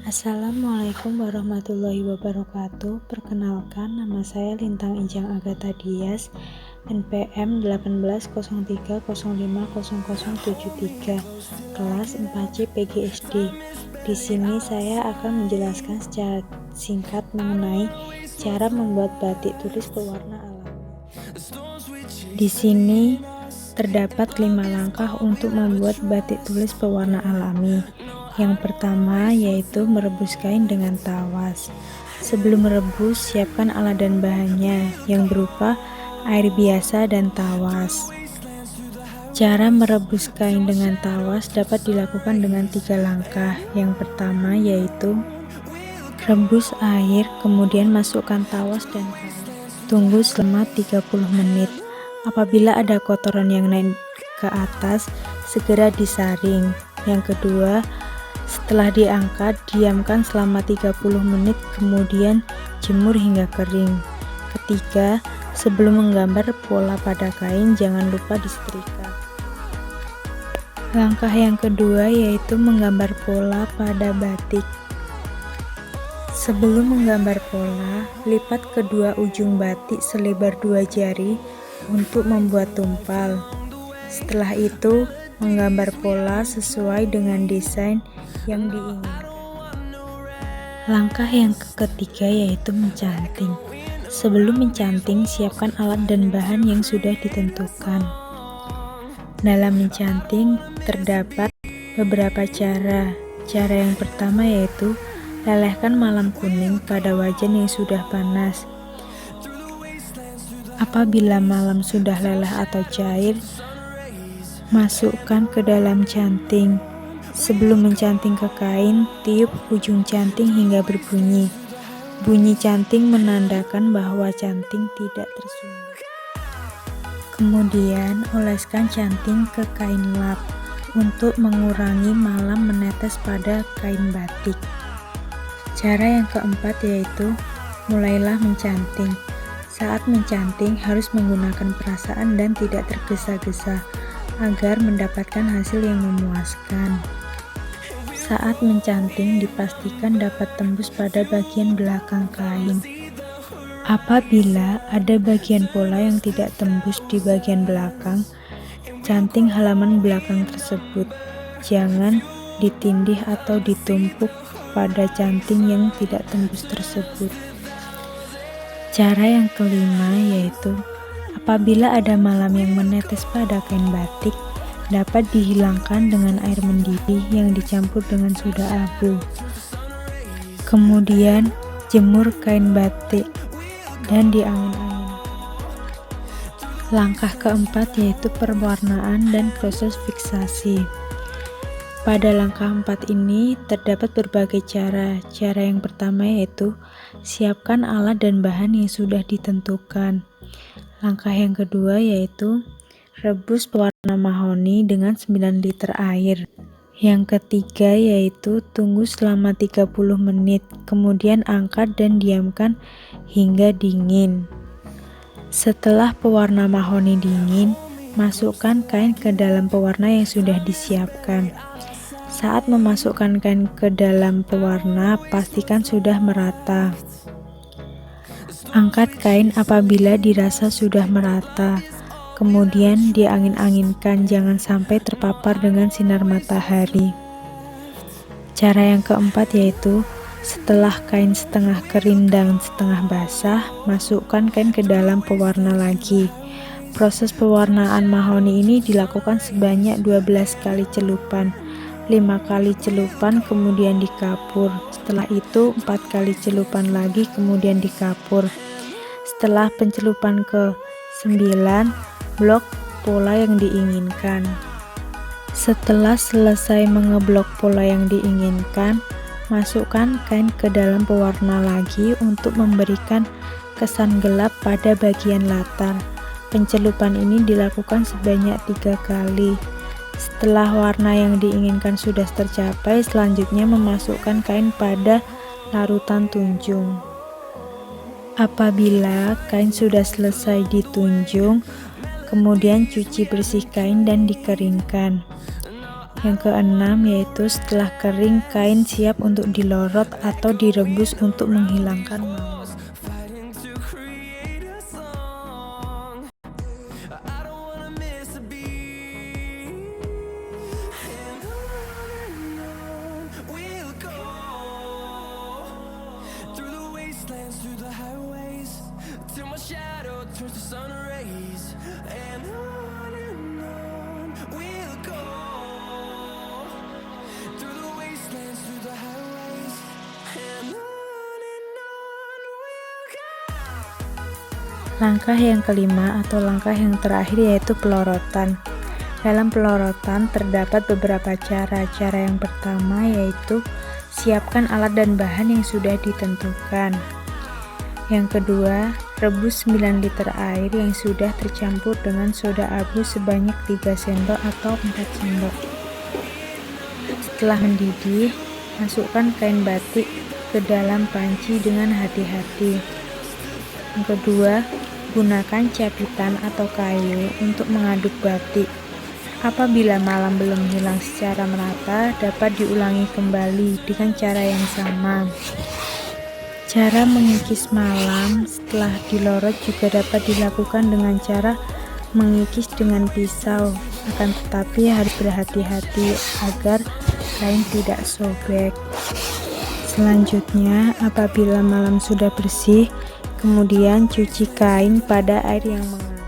Assalamualaikum warahmatullahi wabarakatuh. Perkenalkan, nama saya Lintang Injang Agatha Dias, NPM 18.03050073, kelas 4C PGSD. Di sini saya akan menjelaskan secara singkat mengenai cara membuat batik tulis berwarna alami. Di sini terdapat 5 langkah untuk membuat batik tulis berwarna alami. Yang pertama yaitu merebus kain dengan tawas. Sebelum merebus, siapkan alat dan bahannya yang berupa air biasa dan tawas. Cara merebus kain dengan tawas dapat dilakukan dengan 3 langkah. Yang pertama yaitu rebus air, kemudian masukkan tawas dan kain. Tunggu selama 30 menit. Apabila ada kotoran yang naik ke atas, segera disaring. Yang kedua, setelah diangkat, diamkan selama 30 menit, kemudian jemur hingga kering. Ketiga, sebelum menggambar pola pada kain, jangan lupa disetrika. Langkah yang kedua yaitu menggambar pola pada batik. Sebelum menggambar pola, lipat kedua ujung batik selebar 2 jari untuk membuat tumpal. Setelah itu, menggambar pola sesuai dengan desain yang diinginkan. Langkah yang ketiga yaitu mencanting. Sebelum mencanting, siapkan alat dan bahan yang sudah ditentukan. Dalam mencanting terdapat beberapa cara. Cara yang pertama yaitu lelehkan malam kuning pada wajan yang sudah panas. Apabila malam sudah lelah atau cair, masukkan ke dalam canting. Sebelum mencanting ke kain, tiup ujung canting hingga berbunyi. Bunyi canting menandakan bahwa canting tidak tersumbat. Kemudian, oleskan canting ke kain lap untuk mengurangi malam menetes pada kain batik. Cara yang keempat yaitu mulailah mencanting. Saat mencanting harus menggunakan perasaan dan tidak tergesa-gesa agar mendapatkan hasil yang memuaskan. Saat mencanting dipastikan dapat tembus pada bagian belakang kain. Apabila ada bagian pola yang tidak tembus di bagian belakang, canting halaman belakang tersebut. Jangan ditindih atau ditumpuk pada canting yang tidak tembus tersebut. Cara yang kelima yaitu apabila ada malam yang menetes pada kain batik, dapat dihilangkan dengan air mendidih yang dicampur dengan soda abu. Kemudian jemur kain batik dan diangin-angin. Langkah keempat yaitu pewarnaan dan proses fiksasi. Pada langkah 4 ini terdapat berbagai cara. Cara yang pertama yaitu siapkan alat dan bahan yang sudah ditentukan. Langkah yang kedua yaitu rebus pewarna mahoni dengan 9 liter air. Yang ketiga yaitu tunggu selama 30 menit, kemudian angkat dan diamkan hingga dingin. Setelah pewarna mahoni dingin, masukkan kain ke dalam pewarna yang sudah disiapkan. Saat memasukkan kain ke dalam pewarna, pastikan sudah merata. Angkat kain apabila dirasa sudah merata. Kemudian diangin-anginkan, jangan sampai terpapar dengan sinar matahari. Cara yang keempat yaitu setelah kain setengah kering dan setengah basah, masukkan kain ke dalam pewarna lagi. Proses pewarnaan mahoni ini dilakukan sebanyak 12 kali celupan. 5 kali celupan kemudian dikapur. Setelah itu 4 kali celupan lagi kemudian dikapur. Setelah pencelupan ke-9, blok pola yang diinginkan. Setelah selesai mengeblok pola yang diinginkan, masukkan kain ke dalam pewarna lagi untuk memberikan kesan gelap pada bagian latar. Pencelupan ini dilakukan sebanyak 3 kali. Setelah warna yang diinginkan sudah tercapai, selanjutnya memasukkan kain pada larutan tunjung. Apabila kain sudah selesai ditunjung, kemudian cuci bersih kain dan dikeringkan. Yang keenam yaitu setelah kering, kain siap untuk dilorot atau direbus untuk menghilangkan mama. Langkah yang kelima atau langkah yang terakhir yaitu pelorotan. Dalam pelorotan terdapat beberapa cara. Cara yang pertama yaitu siapkan alat dan bahan yang sudah ditentukan. Yang kedua, rebus 9 liter air yang sudah tercampur dengan soda abu sebanyak 3 sendok atau 4 sendok. Setelah mendidih, masukkan kain batik ke dalam panci dengan hati-hati. Yang kedua, gunakan capitan atau kayu untuk mengaduk batik. Apabila malam belum hilang secara merata, dapat diulangi kembali dengan cara yang sama. Cara mengikis malam setelah dilorot juga dapat dilakukan dengan cara mengikis dengan pisau, akan tetapi harus berhati-hati agar kain tidak sobek. Selanjutnya, apabila malam sudah bersih, kemudian cuci kain pada air yang mengalir.